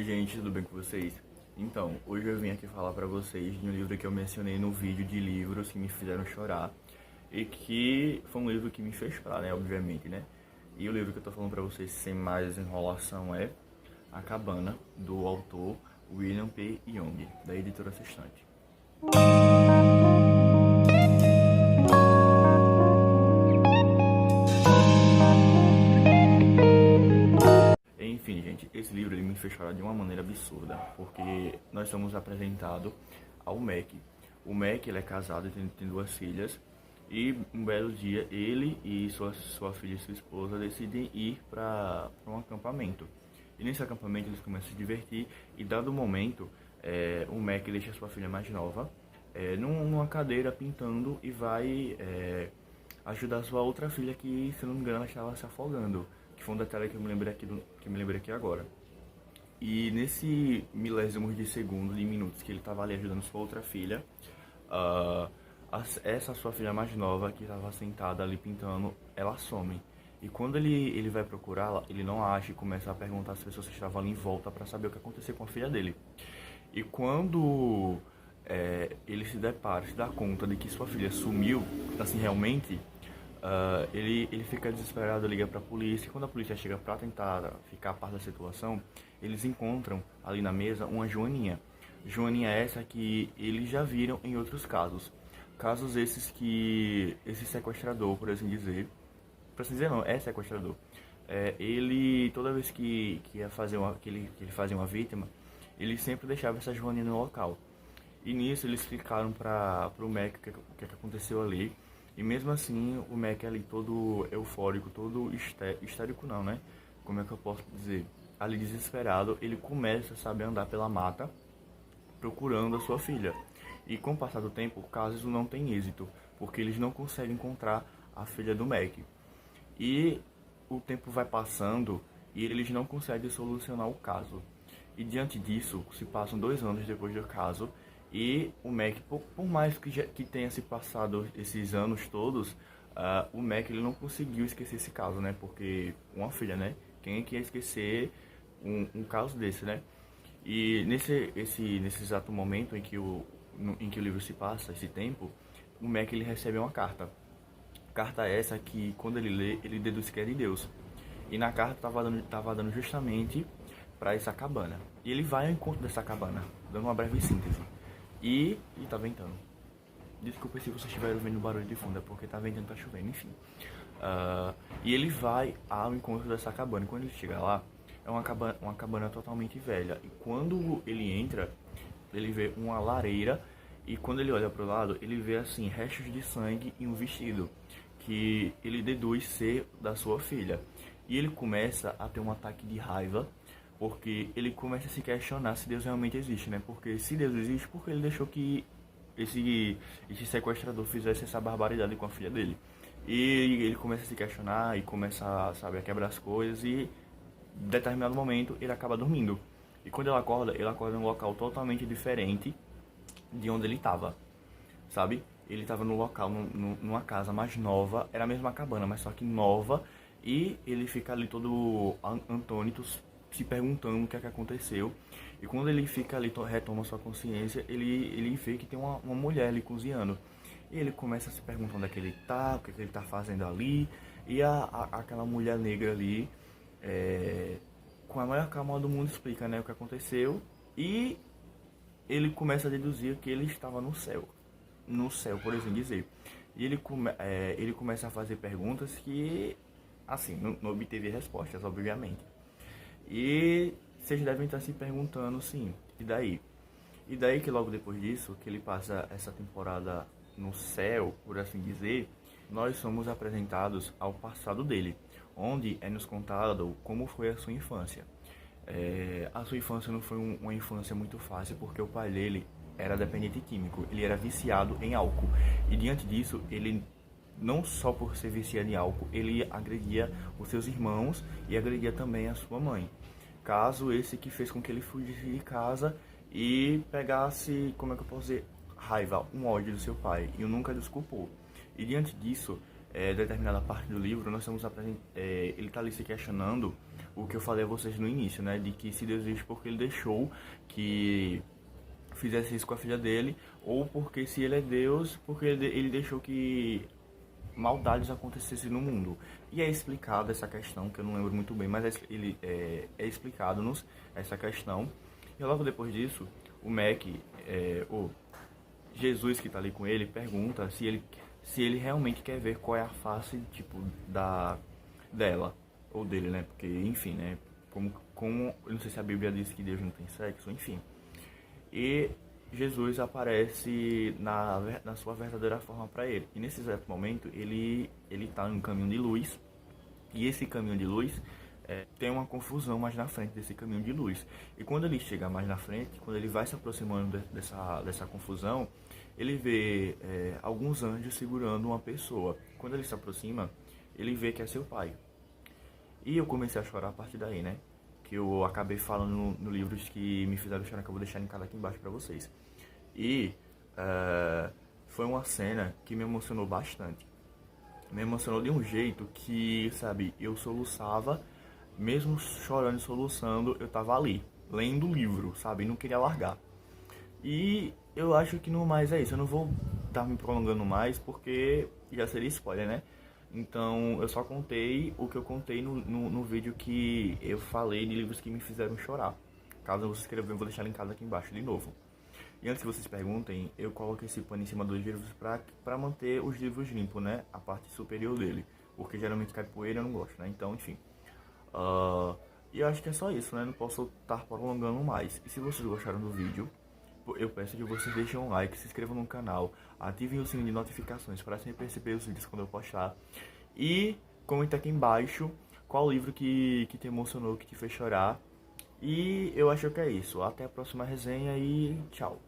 Oi gente, tudo bem com vocês? Então, hoje eu vim aqui falar pra vocês de um livro que eu mencionei no vídeo de livros que me fizeram chorar e que foi um livro que me fez chorar, né, obviamente, né? E o livro que eu tô falando pra vocês sem mais enrolação é A Cabana, do autor William P. Young, da editora Sextante. Enfim, gente, esse livro ele me fez chorar de uma maneira absurda, porque nós somos apresentados ao Mac. O Mac ele é casado e tem duas filhas, e um belo dia ele e sua filha e sua esposa decidem ir para um acampamento. E nesse acampamento eles começam a se divertir, e dado o momento, o Mac deixa sua filha mais nova numa cadeira pintando e vai ajudar sua outra filha que, se não me engano, ela estava se afogando. Que foi um detalhe que eu me lembrei aqui agora. E nesse milésimos de segundo, de minutos que ele estava ali ajudando sua outra filha, essa sua filha mais nova que estava sentada ali pintando, ela some. E quando ele vai procurá-la, ele não acha e começa a perguntar às pessoas que estavam ali em volta para saber o que aconteceu com a filha dele. E quando ele se dá conta de que sua filha sumiu, assim, realmente, ele fica desesperado, liga para a polícia. E quando a polícia chega para tentar ficar a par da situação, eles encontram ali na mesa uma joaninha. Joaninha essa que eles já viram em outros casos. Casos esses que esse sequestrador, por assim dizer não, é sequestrador. Ele, toda vez que ia fazer que ele fazia uma vítima, ele sempre deixava essa joaninha no local. E nisso eles explicaram para o Mac o que aconteceu ali. E mesmo assim, o Mac ali todo eufórico, todo histérico não, né? Como é que eu posso dizer? Ali desesperado, ele começa a saber andar pela mata, procurando a sua filha. E com o passar do tempo, o caso não tem êxito, porque eles não conseguem encontrar a filha do Mac. E o tempo vai passando e eles não conseguem solucionar o caso. E diante disso, se passam 2 anos depois do caso, e o Mac, por mais que tenha se passado esses anos todos, o Mac ele não conseguiu esquecer esse caso, né? Porque uma filha, né? Quem é que ia esquecer um caso desse, né? E nesse exato momento em que o livro se passa, esse tempo, o Mac ele recebe uma carta. Carta essa que, quando ele lê, ele deduz que é de Deus. E na carta tava dando justamente para essa cabana. E ele vai ao encontro dessa cabana, dando uma breve síntese. E tá ventando. Desculpa se vocês estiverem ouvindo barulho de fundo, é porque tá ventando, tá chovendo, enfim. E ele vai ao encontro dessa cabana. E quando ele chega lá, é uma cabana totalmente velha. E quando ele entra, ele vê uma lareira. E quando ele olha pro lado, ele vê assim, restos de sangue e um vestido que ele deduz ser da sua filha. E ele começa a ter um ataque de raiva, porque ele começa a se questionar se Deus realmente existe, né? Porque se Deus existe, por que ele deixou que esse sequestrador fizesse essa barbaridade com a filha dele? E ele começa a se questionar e começa, sabe, a quebrar as coisas, e em determinado momento ele acaba dormindo. E quando ele acorda em um local totalmente diferente de onde ele estava, sabe? Ele estava no local, numa casa mais nova, era a mesma cabana, mas só que nova, e ele fica ali todo antônito, se perguntando o que é que aconteceu. E quando ele fica ali, retoma sua consciência, ele vê que tem uma mulher ali cozinhando. E ele começa a se perguntar onde é que ele tá, o que é que ele tá fazendo ali. E aquela mulher negra ali, com a maior calma do mundo, explica, né, o que aconteceu. E ele começa a deduzir que ele estava no céu, por assim dizer. E ele começa a fazer perguntas que, assim, não obteve respostas, obviamente. E vocês devem estar se perguntando, sim, e daí? E daí que logo depois disso, que ele passa essa temporada no céu, por assim dizer, nós somos apresentados ao passado dele, onde é nos contado como foi a sua infância. A sua infância não foi uma infância muito fácil, porque o pai dele era dependente químico, ele era viciado em álcool. E diante disso, ele, não só por ser viciado em álcool, ele agredia os seus irmãos e agredia também a sua mãe. Caso esse que fez com que ele fugisse de casa e pegasse, como é que eu posso dizer, raiva, um ódio do seu pai, e nunca desculpou. E diante disso, determinada parte do livro, nós estamos ele está ali se questionando o que eu falei a vocês no início, né? De que se Deus existe porque ele deixou que fizesse isso com a filha dele, ou porque se ele é Deus, porque ele deixou que maldades acontecessem no mundo. E é explicado essa questão, que eu não lembro muito bem, mas é explicado-nos essa questão. E logo depois disso, o Mac, o Jesus que está ali com ele, pergunta se ele realmente quer ver qual é a face, tipo, dela, ou dele, né? Porque, enfim, né? Eu não sei se a Bíblia diz que Deus não tem sexo, enfim. E Jesus aparece na sua verdadeira forma para ele. E nesse exato momento, ele está em um caminho de luz. E esse caminho de luz tem uma confusão mais na frente desse caminho de luz. E quando ele chega mais na frente, quando ele vai se aproximando dessa confusão, ele vê alguns anjos segurando uma pessoa. Quando ele se aproxima, ele vê que é seu pai. E eu comecei a chorar a partir daí, né? Que eu acabei falando no livros que me fizeram chorar, que eu vou deixar linkado aqui embaixo pra vocês. E foi uma cena que me emocionou bastante. Me emocionou de um jeito que, sabe, eu soluçava, mesmo chorando e soluçando, eu tava ali, lendo o livro, sabe, não queria largar. E eu acho que no mais é isso, eu não vou estar me prolongando mais, porque já seria spoiler, né? Então eu só contei o que eu contei no vídeo que eu falei de livros que me fizeram chorar. Caso vocês queiram ver, eu vou deixar linkado aqui embaixo de novo. E antes que vocês perguntem, eu coloco esse pano em cima dos livros pra manter os livros limpos, né? A parte superior dele. Porque geralmente cai poeira e eu não gosto, né? Então, enfim. E eu acho que é só isso, né? Não posso estar prolongando mais. E se vocês gostaram do vídeo, eu peço que vocês deixem um like, se inscrevam no canal, ativem o sininho de notificações para sempre receber os vídeos quando eu postar. E comenta aqui embaixo qual livro que te emocionou, que te fez chorar. E eu acho que é isso. Até a próxima resenha e tchau.